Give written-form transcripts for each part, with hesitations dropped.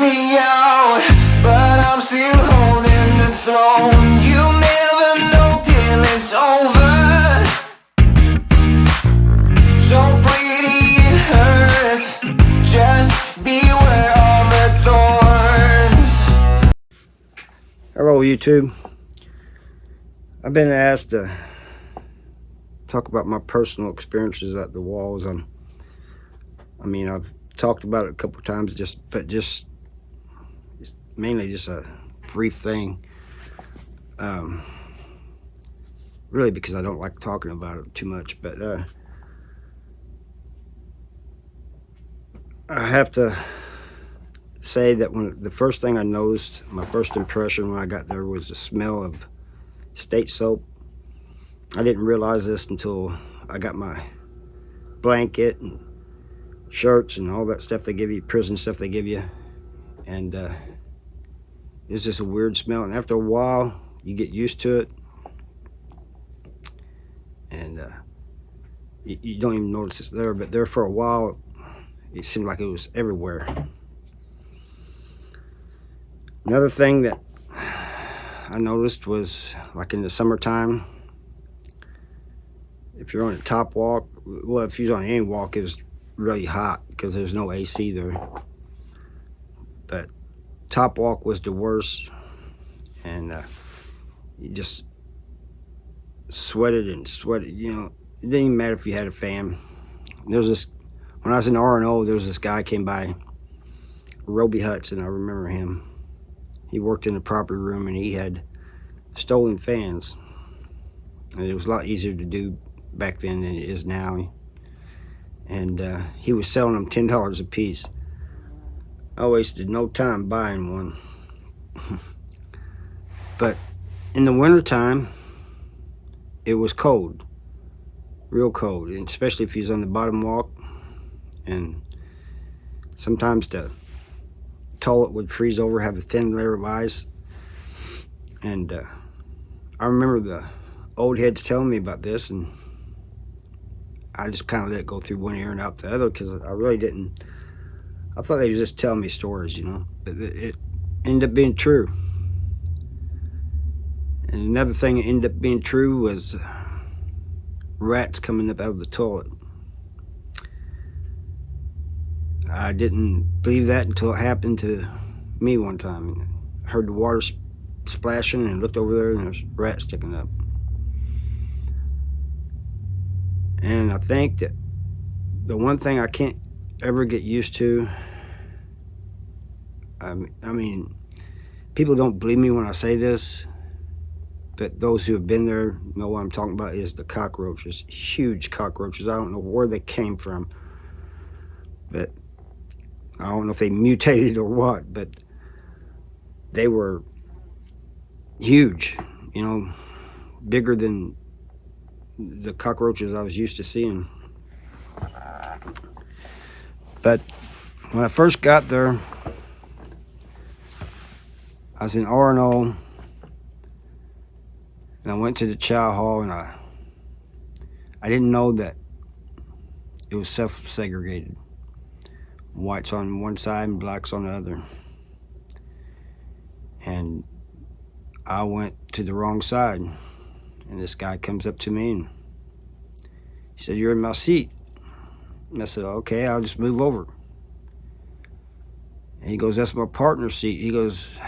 me out, but I'm still holding the throne. You never know till it's over. So pretty it hurts, just beware of the thorns. Hello YouTube. I've been asked to talk about my personal experiences at the walls. I mean, I've talked about it a couple times, but it's mainly just a brief thing. Really because I don't like talking about it too much, but I have to say that the first thing I noticed, my first impression when I got there, was the smell of state soap. I didn't realize this until I got my blanket and shirts and all that stuff they give you, prison stuff they give you, and it's just a weird smell. And after a while, you get used to it, and you don't even notice it's there. But there for a while, it seemed like it was everywhere. Another thing that I noticed was, like in the summertime, if you're on the top walk, well, if you're on any walk, it was really hot because there's no AC there. But top walk was the worst, and you just sweated and sweated. You know, it didn't even matter if you had a fan. There was this, when I was in R&O, there was this guy came by, Roby Hudson, I remember him. He worked in the property room, and he had stolen fans, and it was a lot easier to do back then than it is now. And he was selling them $10 a piece. I wasted no time buying one. But in the wintertime, it was cold, real cold, and especially if he was on the bottom walk. And sometimes the toilet would freeze over, have a thin layer of ice. And I remember the old heads telling me about this, and I just kind of let it go through one ear and out the other, because I really didn't. I thought they were just telling me stories, you know, but it ended up being true. And another thing that ended up being true was rats coming up out of the toilet. I didn't believe that until it happened to me one time. I heard the water splashing and looked over there, and there's rats sticking up. And I think that the one thing I can't ever get used to, I mean, people don't believe me when I say this, but those who have been there know what I'm talking about, is the cockroaches. Huge cockroaches. I don't know where they came from, but I don't know if they mutated or what, but they were huge, you know, bigger than the cockroaches I was used to seeing. But when I first got there, I was in R&O, and I went to the chow hall, and I didn't know that it was self-segregated. Whites on one side and blacks on the other. And I went to the wrong side, and this guy comes up to me and he said, "You're in my seat." And I said, "Okay, I'll just move over." And he goes, "That's my partner's seat." He goes,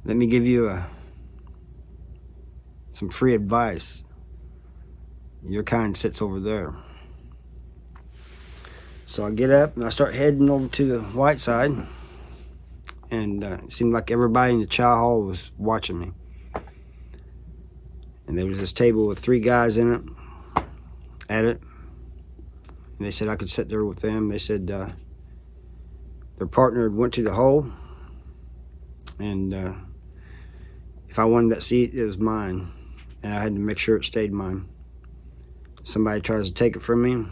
"Let me give you some free advice. Your kind sits over there." So I get up and I start heading over to the white side, and it seemed like everybody in the chow hall was watching me. And there was this table with 3 guys in it, at it, and they said I could sit there with them. They said their partner went to the hole, and if I wanted that seat, it was mine, and I had to make sure it stayed mine. Somebody tries to take it from me,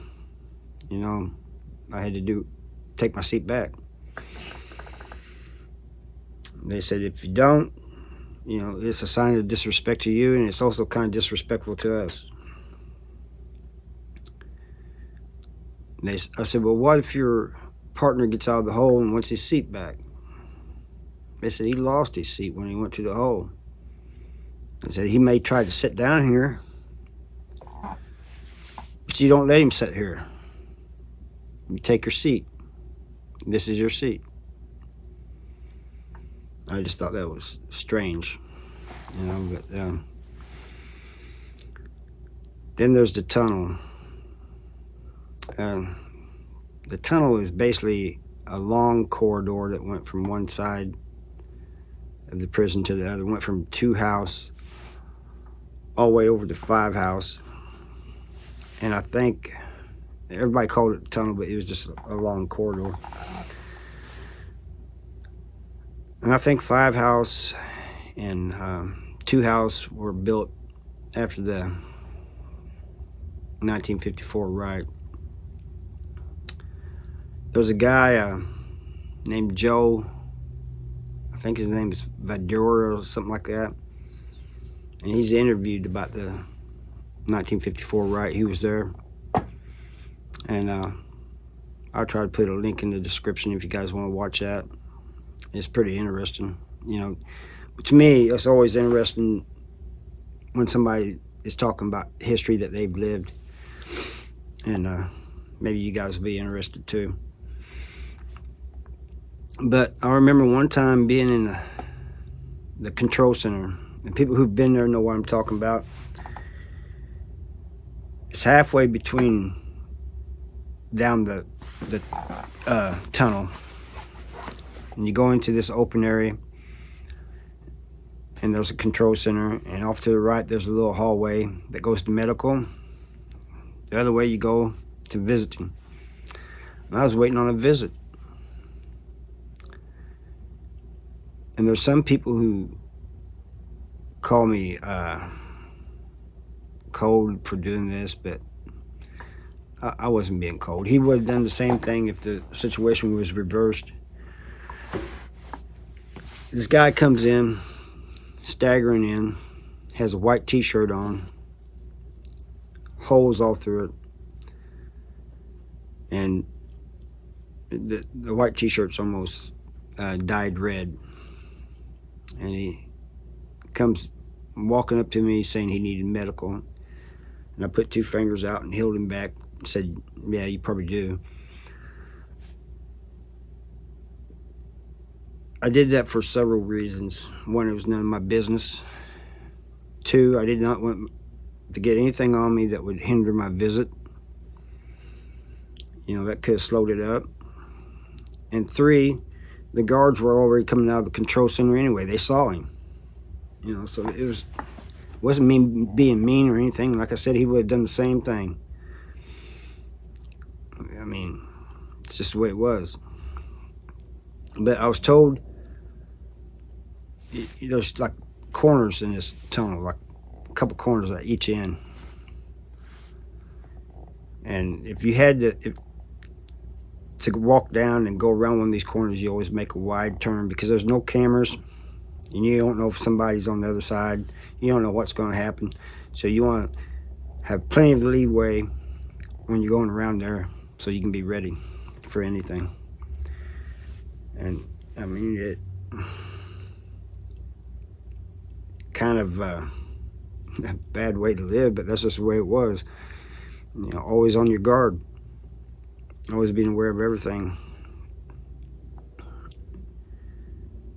you know, I had to take my seat back. They said, if you don't, you know, it's a sign of disrespect to you, and it's also kind of disrespectful to us. I said, well, what if you're partner gets out of the hole and wants his seat back. They said he lost his seat when he went to the hole. I said he may try to sit down here, but you don't let him sit here. You take your seat. This is your seat. I just thought that was strange, you know. But then there's the tunnel. The tunnel is basically a long corridor that went from one side of the prison to the other. Went from 2 house all the way over to 5 house. And I think everybody called it the tunnel, but it was just a long corridor. And I think 5 house and 2 house were built after the 1954 riot. There was a guy named Joe, I think his name is Vadura or something like that, and he's interviewed about the 1954 riot. He was there, and I'll try to put a link in the description if you guys want to watch that. It's pretty interesting, you know. But to me, it's always interesting when somebody is talking about history that they've lived, and maybe you guys will be interested too. But I remember one time being in the control center, and people who've been there know what I'm talking about. It's halfway between down the tunnel, and you go into this open area, and there's a control center, and off to the right there's a little hallway that goes to medical. The other way you go to visiting. And I was waiting on a visit. And there's some people who call me cold for doing this, but I wasn't being cold. He would have done the same thing if the situation was reversed. This guy comes in, staggering in, has a white t-shirt on, holes all through it, and the white t-shirt's almost dyed red. And he comes walking up to me saying he needed medical. And I put 2 fingers out and held him back and said, yeah, you probably do. I did that for several reasons. 1, it was none of my business. 2, I did not want to get anything on me that would hinder my visit. You know, that could have slowed it up. And 3, the guards were already coming out of the control center anyway. They saw him, you know, so it wasn't me being mean or anything. Like I said, he would have done the same thing. I mean, it's just the way it was. But I was told there's like corners in this tunnel, like a couple corners at each end. And if you had to walk down and go around one of these corners, you always make a wide turn because there's no cameras and you don't know if somebody's on the other side. You don't know what's going to happen. So you want to have plenty of leeway when you're going around there so you can be ready for anything. And I mean, it kind of a bad way to live, but that's just the way it was. You know, always on your guard. Always being aware of everything.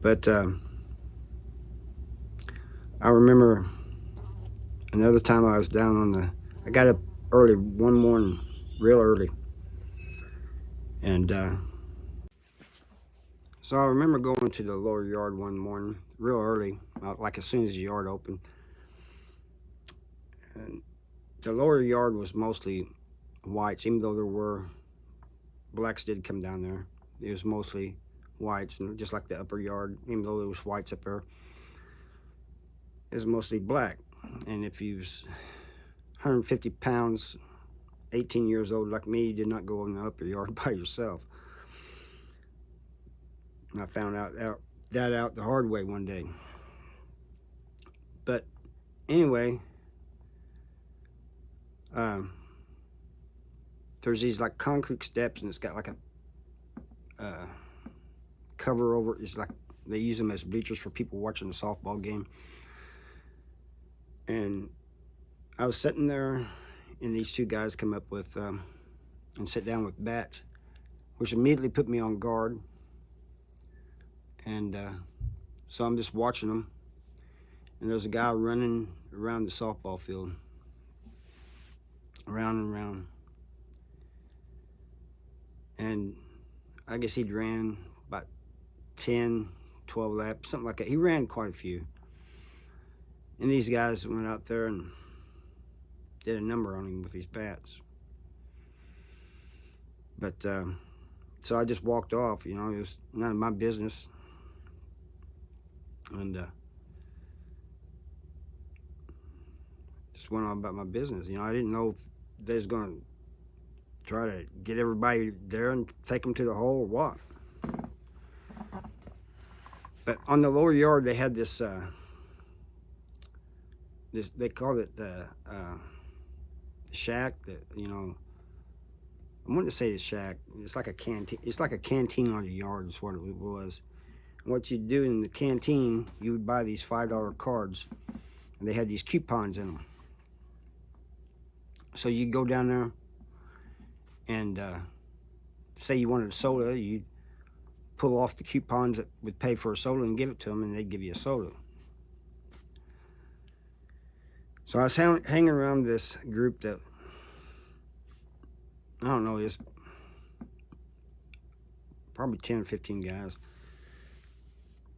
But I remember another time I was down on I got up early one morning, real early. And so I remember going to the lower yard one morning, real early, like as soon as the yard opened. And the lower yard was mostly whites, even though there were blacks did come down there. It was mostly whites, and just like the upper yard, even though there was whites up there, it was mostly black. And if you was 150 pounds, 18 years old like me, you did not go in the upper yard by yourself. And I found out the hard way one day. But anyway, there's these like concrete steps, and it's got like a cover over. It's like they use them as bleachers for people watching the softball game. And I was sitting there, and these two guys come up with and sit down with bats, which immediately put me on guard. And so I'm just watching them, and there's a guy running around the softball field, around and around. And I guess he'd ran about 10, 12 laps, something like that. He ran quite a few. And these guys went out there and did a number on him with these bats. But so I just walked off. You know, it was none of my business. And just went on about my business. You know, I didn't know if they was going to try to get everybody there and take them to the hole or what. But on the lower yard, they had this, they called it the shack. That, you know, I wanted to say the shack. It's like a canteen. It's like a canteen on the yard is what it was. And what you'd do in the canteen, you would buy these $5 cards, and they had these coupons in them. So you'd go down there, and say you wanted a soda, you'd pull off the coupons that would pay for a soda and give it to them, and they'd give you a soda. So I was hanging around this group that, I don't know, there's probably 10 or 15 guys.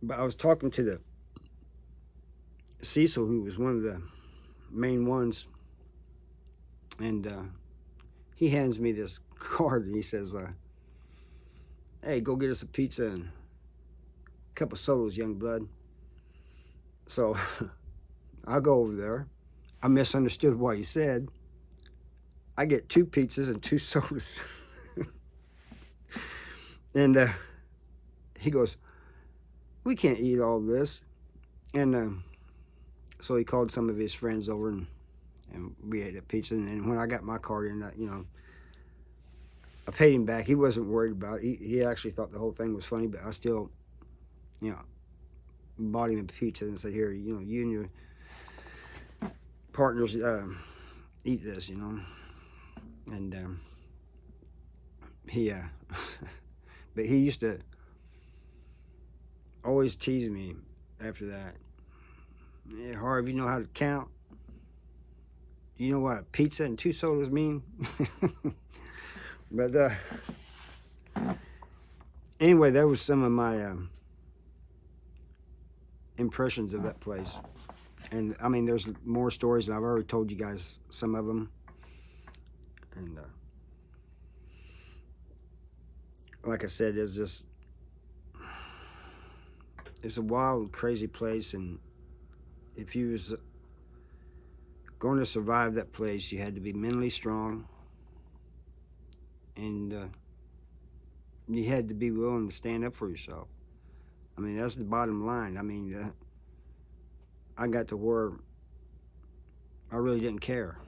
But I was talking to the Cecil, who was one of the main ones, and he hands me this card, and he says, hey, go get us a pizza and a cup of sodas, young blood. So I go over there. I misunderstood what he said. I get 2 pizzas and 2 sodas. And he goes, we can't eat all this. And so he called some of his friends over, and we ate that pizza. And when I got my card in, you know, I paid him back. He wasn't worried about it. He actually thought the whole thing was funny, but I still, you know, bought him a pizza and said, here, you know, you and your partners eat this, you know. And he, but he used to always tease me after that. Yeah, Harv, you know how to count? You know what a pizza and 2 sodas mean? But anyway, that was some of my impressions of that place. And I mean, there's more stories, and I've already told you guys some of them. And like I said, it's a wild, crazy place. And if you was going to survive that place, you had to be mentally strong. And you had to be willing to stand up for yourself. I mean, that's the bottom line. I mean, I got to where I really didn't care.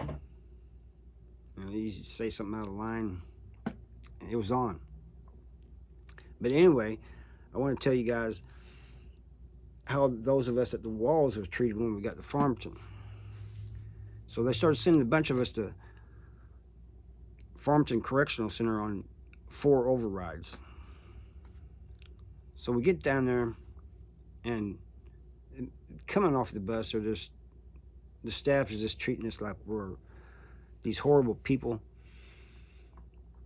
You know, you say something out of line, it was on. But anyway, I want to tell you guys how those of us at the walls were treated when we got to Farmington. So they started sending a bunch of us to Farmington Correctional Center on 4 overrides. So we get down there, and coming off the bus, the staff is just treating us like we're these horrible people.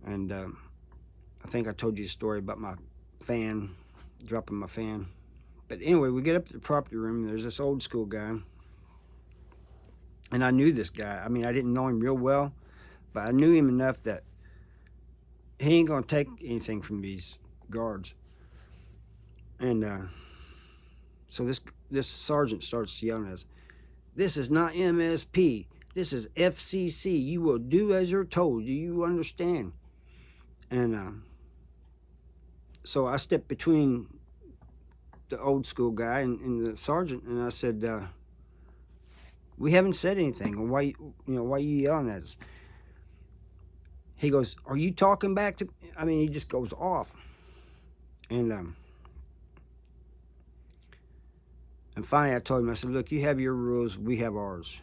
And I think I told you a story about my fan, dropping my fan. But anyway, we get up to the property room, and there's this old school guy. And I knew this guy. I mean, I didn't know him real well, but I knew him enough that he ain't gonna take anything from these guards. And so this sergeant starts yelling at us, "This is not MSP. This is FCC. You will do as you're told. Do you understand?" And so I stepped between the old school guy and the sergeant, and I said, "We haven't said anything. Why you yelling at us?" He goes, "Are you talking back to?" I mean, he just goes off. And finally I told him, I said, look, you have your rules, we have ours.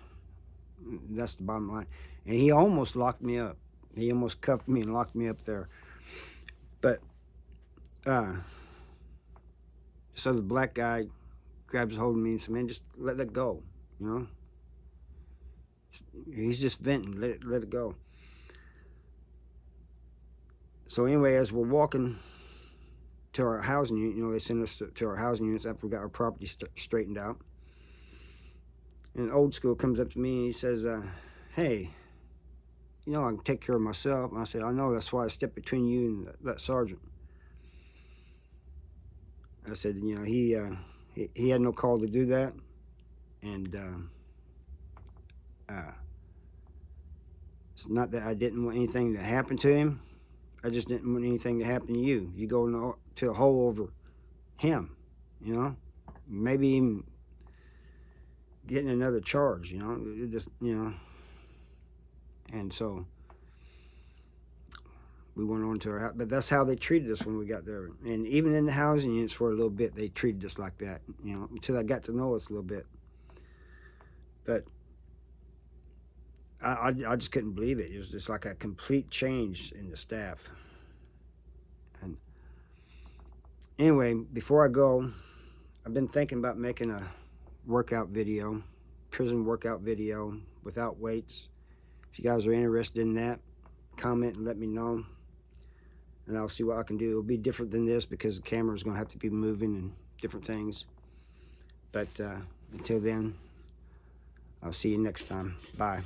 That's the bottom line. And he almost locked me up. He almost cuffed me and locked me up there. But so the black guy grabs hold of me and said, man, just let that go, you know. He's just venting, let it go. So anyway, as we're walking to our housing unit, you know, they send us to our housing units after we got our property straightened out. And Old School comes up to me and he says, hey, you know, I can take care of myself. And I said, I know, that's why I stepped between you and that sergeant. I said, you know, he had no call to do that. And it's not that I didn't want anything to happen to him. I just didn't want anything to happen to you. You go to a hole over him, you know, maybe even getting another charge, you know, it just, you know. And so we went on to our house, but that's how they treated us when we got there. And even in the housing units for a little bit, they treated us like that, you know, until they got to know us a little bit. But I just couldn't believe it. It was just like a complete change in the staff. And anyway, before I go, I've been thinking about making a workout video, prison workout video without weights. If you guys are interested in that, comment and let me know, and I'll see what I can do. It'll be different than this because the camera's going to have to be moving and different things. But until then, I'll see you next time. Bye.